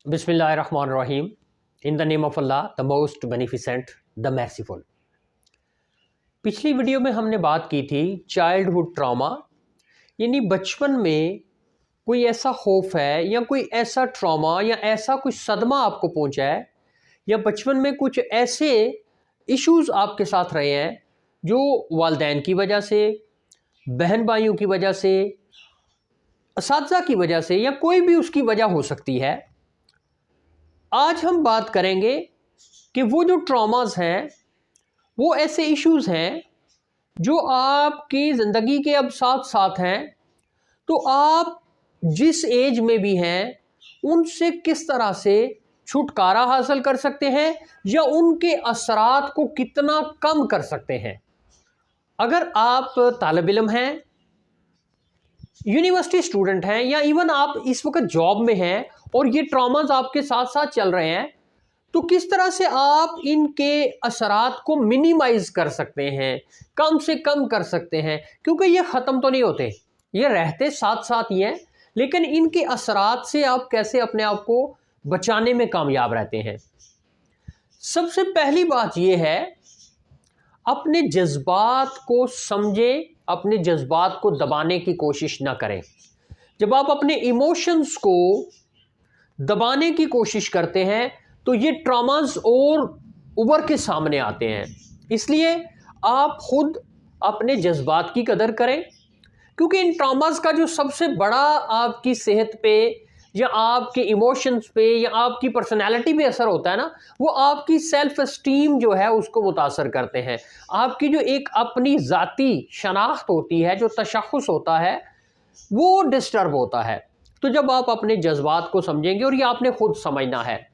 बिस्मिल्लाहिर्रहमानिर्रहीम। In the name of Allah the most beneficent the merciful. पिछली video में हमने बात की थी चाइल्डहुड ट्रॉमा, यानी बचपन में कोई ऐसा खौफ है या कोई ऐसा ट्रॉमा या ऐसा कुछ सदमा आपको पहुंचा है, या बचपन में कुछ ऐसे इश्यूज़ आपके साथ रहे हैं जो वालिदैन की वजह से, बहन भाइयों की वजह से, असातिज़ा की वजह से, या कोई भी उसकी वजह हो सकती है। आज हम बात करेंगे कि वो जो ट्रॉमास हैं वो ऐसे इश्यूज़ हैं जो आपकी ज़िंदगी के अब साथ साथ हैं, तो आप जिस एज में भी हैं उनसे किस तरह से छुटकारा हासिल कर सकते हैं या उनके असरात को कितना कम कर सकते हैं। अगर आप तालिब इल्म हैं, यूनिवर्सिटी स्टूडेंट हैं, या इवन आप इस वक्त जॉब में हैं और ये ट्रॉमास आपके साथ साथ चल रहे हैं, तो किस तरह से आप इनके असरात को मिनिमाइज कर सकते हैं, कम से कम कर सकते हैं, क्योंकि ये ख़त्म तो नहीं होते, ये रहते साथ साथ ही हैं, लेकिन इनके असरात से आप कैसे अपने आप को बचाने में कामयाब रहते हैं। सबसे पहली बात यह है, अपने जज्बात को समझें, अपने जज्बात को दबाने की कोशिश ना करें। जब आप अपने इमोशंस को दबाने की कोशिश करते हैं तो ये ट्रॉमास और उभर के सामने आते हैं। इसलिए आप खुद अपने जज्बात की कदर करें, क्योंकि इन ट्रॉमास का जो सबसे बड़ा आपकी सेहत पे या आपके इमोशंस पे या आपकी पर्सनैलिटी पे असर होता है ना, वो आपकी सेल्फ एस्टीम जो है उसको मुतासर करते हैं। आपकी जो एक अपनी ज़ाती शनाख्त होती है, जो तशख़्ख़ुस होता है, वो डिस्टर्ब होता है। तो जब आप अपने जज्बात को समझेंगे, और ये आपने खुद समझना है,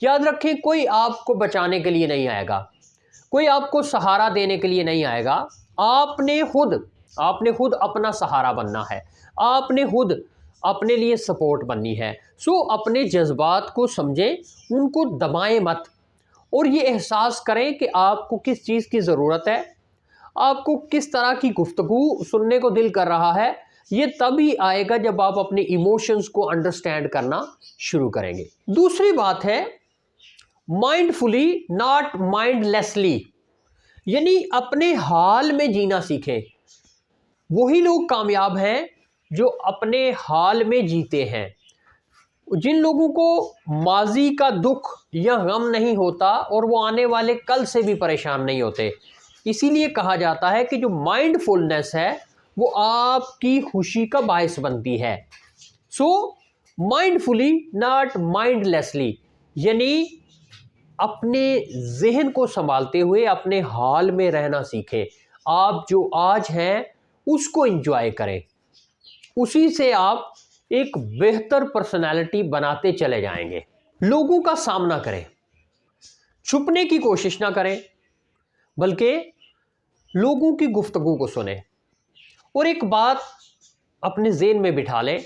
याद रखें कोई आपको बचाने के लिए नहीं आएगा, कोई आपको सहारा देने के लिए नहीं आएगा। आपने खुद अपना सहारा बनना है, आपने खुद अपने लिए सपोर्ट बननी है। सो अपने जज्बात को समझें, उनको दबाएं मत, और ये एहसास करें कि आपको किस चीज़ की ज़रूरत है, आपको किस तरह की गुफ्तगू सुनने को दिल कर रहा है। ये तभी आएगा जब आप अपने इमोशंस को अंडरस्टैंड करना शुरू करेंगे। दूसरी बात है माइंडफुली नॉट माइंडलेसली, यानी अपने हाल में जीना सीखें। वही लोग कामयाब हैं जो अपने हाल में जीते हैं। जिन लोगों को माजी का दुख या गम नहीं होता और वो आने वाले कल से भी परेशान नहीं होते। इसीलिए कहा जाता है कि जो माइंडफुलनेस है वो आपकी खुशी का बायस बनती है। सो माइंडफुली नॉट माइंडलेसली, यानी अपने जहन को संभालते हुए अपने हाल में रहना सीखें। आप जो आज हैं उसको एंजॉय करें, उसी से आप एक बेहतर पर्सनालिटी बनाते चले जाएंगे। लोगों का सामना करें, छुपने की कोशिश ना करें, बल्कि लोगों की गुफ्तगू को सुने। और एक बात अपने ज़हन में बिठा लें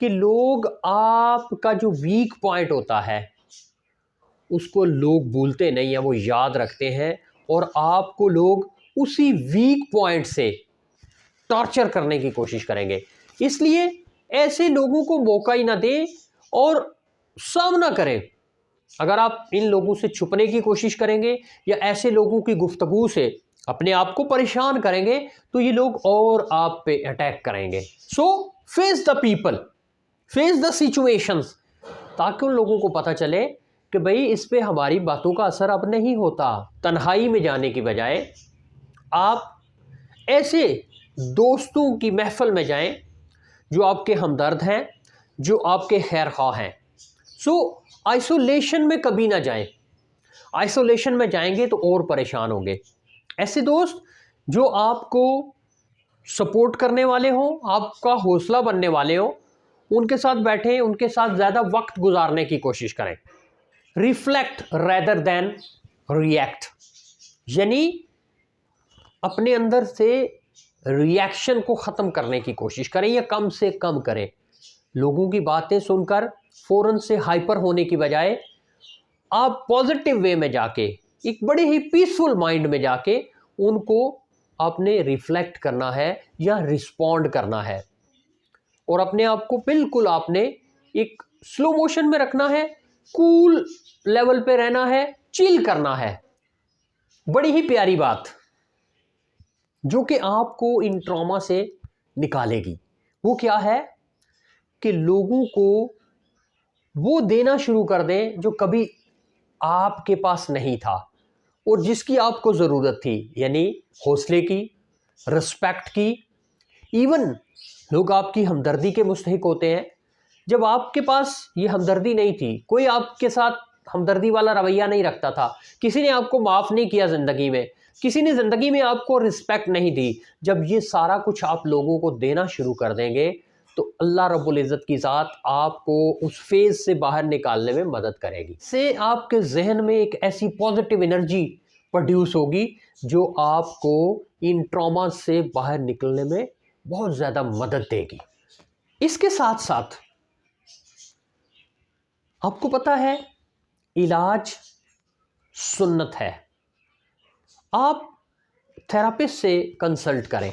कि लोग आपका जो वीक पॉइंट होता है उसको लोग भूलते नहीं हैं, वो याद रखते हैं, और आपको लोग उसी वीक पॉइंट से टॉर्चर करने की कोशिश करेंगे। इसलिए ऐसे लोगों को मौका ही ना दें और सामना करें। अगर आप इन लोगों से छुपने की कोशिश करेंगे या ऐसे लोगों की गुफ्तगू से अपने आप को परेशान करेंगे तो ये लोग और आप पे अटैक करेंगे। सो face the people, face the situations, ताकि उन लोगों को पता चले कि भाई इस पे हमारी बातों का असर अब नहीं होता। तन्हाई में जाने की बजाय आप ऐसे दोस्तों की महफिल में जाएं जो आपके हमदर्द हैं, जो आपके खैर ख्वाह हैं। सो आइसोलेशन में कभी ना जाएं। आइसोलेशन में जाएंगे तो और परेशान होंगे। ऐसे दोस्त जो आपको सपोर्ट करने वाले हों, आपका हौसला बनने वाले हों, उनके साथ बैठें, उनके साथ ज़्यादा वक्त गुजारने की कोशिश करें। रिफ्लेक्ट रेदर देन रिएक्ट, यानी अपने अंदर से रिएक्शन को ख़त्म करने की कोशिश करें या कम से कम करें। लोगों की बातें सुनकर फ़ौरन से हाइपर होने की बजाय आप पॉजिटिव वे में जाके, एक बड़े ही पीसफुल माइंड में जाके उनको आपने रिफ्लेक्ट करना है या रिस्पॉन्ड करना है, और अपने आप को बिल्कुल आपने एक स्लो मोशन में रखना है, कूल लेवल पे रहना है, चिल करना है। बड़ी ही प्यारी बात जो कि आपको इन ट्रॉमा से निकालेगी, वो क्या है कि लोगों को वो देना शुरू कर दें जो कभी आपके पास नहीं था और जिसकी आपको ज़रूरत थी, यानी हौसले की, रिस्पेक्ट की। इवन लोग आपकी हमदर्दी के मुस्तहिक होते हैं। जब आपके पास ये हमदर्दी नहीं थी, कोई आपके साथ हमदर्दी वाला रवैया नहीं रखता था, किसी ने आपको माफ़ नहीं किया ज़िंदगी में, किसी ने ज़िंदगी में आपको रिस्पेक्ट नहीं दी, जब ये सारा कुछ आप लोगों को देना शुरू कर देंगे तो अल्लाह रब्बुल इज़्ज़त की ज़ात आपको उस फेज़ से बाहर निकालने में मदद करेगी। से आपके जहन में एक ऐसी पॉजिटिव एनर्जी प्रोड्यूस होगी जो आपको इन ट्रॉमा से बाहर निकलने में बहुत ज़्यादा मदद देगी। इसके साथ साथ आपको पता है इलाज सुन्नत है। आप थेरापिस्ट से कंसल्ट करें।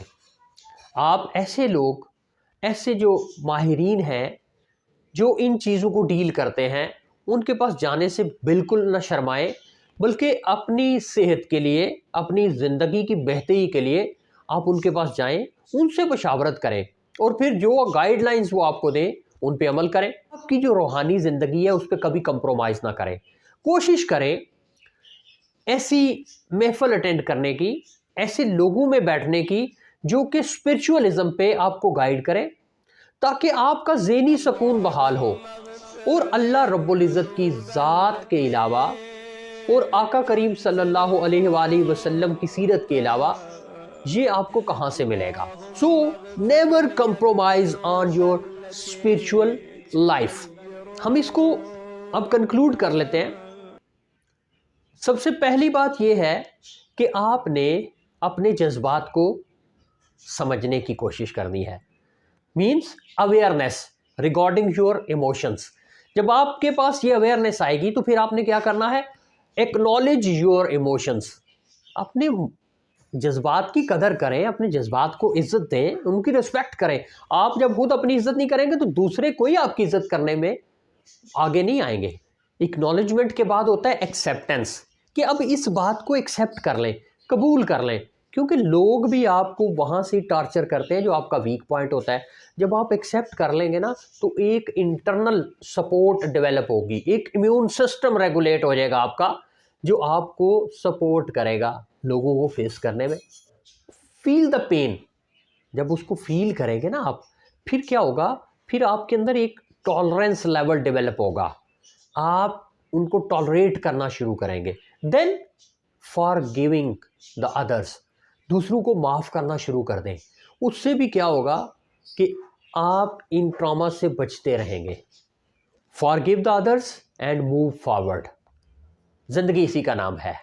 आप ऐसे लोग, ऐसे जो माहिरीन हैं जो इन चीज़ों को डील करते हैं, उनके पास जाने से बिल्कुल न शर्माएं, बल्कि अपनी सेहत के लिए, अपनी ज़िंदगी की बेहतरी के लिए आप उनके पास जाएं, उनसे मशावरत करें और फिर जो गाइडलाइंस वो आपको दें उन पे अमल करें। आपकी जो रूहानी ज़िंदगी है उस पर कभी कंप्रोमाइज़ ना करें। कोशिश करें ऐसी महफिल अटेंड करने की, ऐसे लोगों में बैठने की जो कि स्पिरिचुअलिज्म पे आपको गाइड करें, ताकि आपका ज़हनी सुकून बहाल हो और अल्लाह रब्बुल इज़्ज़त की ज़ात के अलावा और आका करीम सल्लल्लाहु अलैहि वसल्लम की सीरत के अलावा ये आपको कहाँ से मिलेगा। So never compromise on your spiritual life. हम इसको अब कंक्लूड कर लेते हैं। सबसे पहली बात यह है कि आपने अपने जज्बात को समझने की कोशिश करनी है, means awareness regarding your emotions. जब आपके पास ये अवेयरनेस आएगी तो फिर आपने क्या करना है, एक्नॉलेज योर इमोशंस। अपने जज्बात की कदर करें, अपने जज्बात को इज्जत दें, उनकी रिस्पेक्ट करें। आप जब खुद अपनी इज्जत नहीं करेंगे तो दूसरे कोई आपकी इज्जत करने में आगे नहीं आएंगे। एक्नॉलेजमेंट के बाद होता है एक्सेप्टेंस, कि अब इस बात को एक्सेप्ट कर लें, कबूल कर लें, क्योंकि लोग भी आपको वहाँ से टार्चर करते हैं जो आपका वीक पॉइंट होता है। जब आप एक्सेप्ट कर लेंगे ना तो एक इंटरनल सपोर्ट डेवलप होगी, एक इम्यून सिस्टम रेगुलेट हो जाएगा आपका, जो आपको सपोर्ट करेगा लोगों को फेस करने में। फील द पेन, जब उसको फील करेंगे ना आप, फिर क्या होगा, फिर आपके अंदर एक टॉलरेंस लेवल डेवलप होगा, आप उनको टॉलरेट करना शुरू करेंगे। Then for giving the others, दूसरों को माफ़ करना शुरू कर दें। उससे भी क्या होगा कि आप इन ट्रॉमा से बचते रहेंगे। Forgive the others and move forward. ज़िंदगी इसी का नाम है।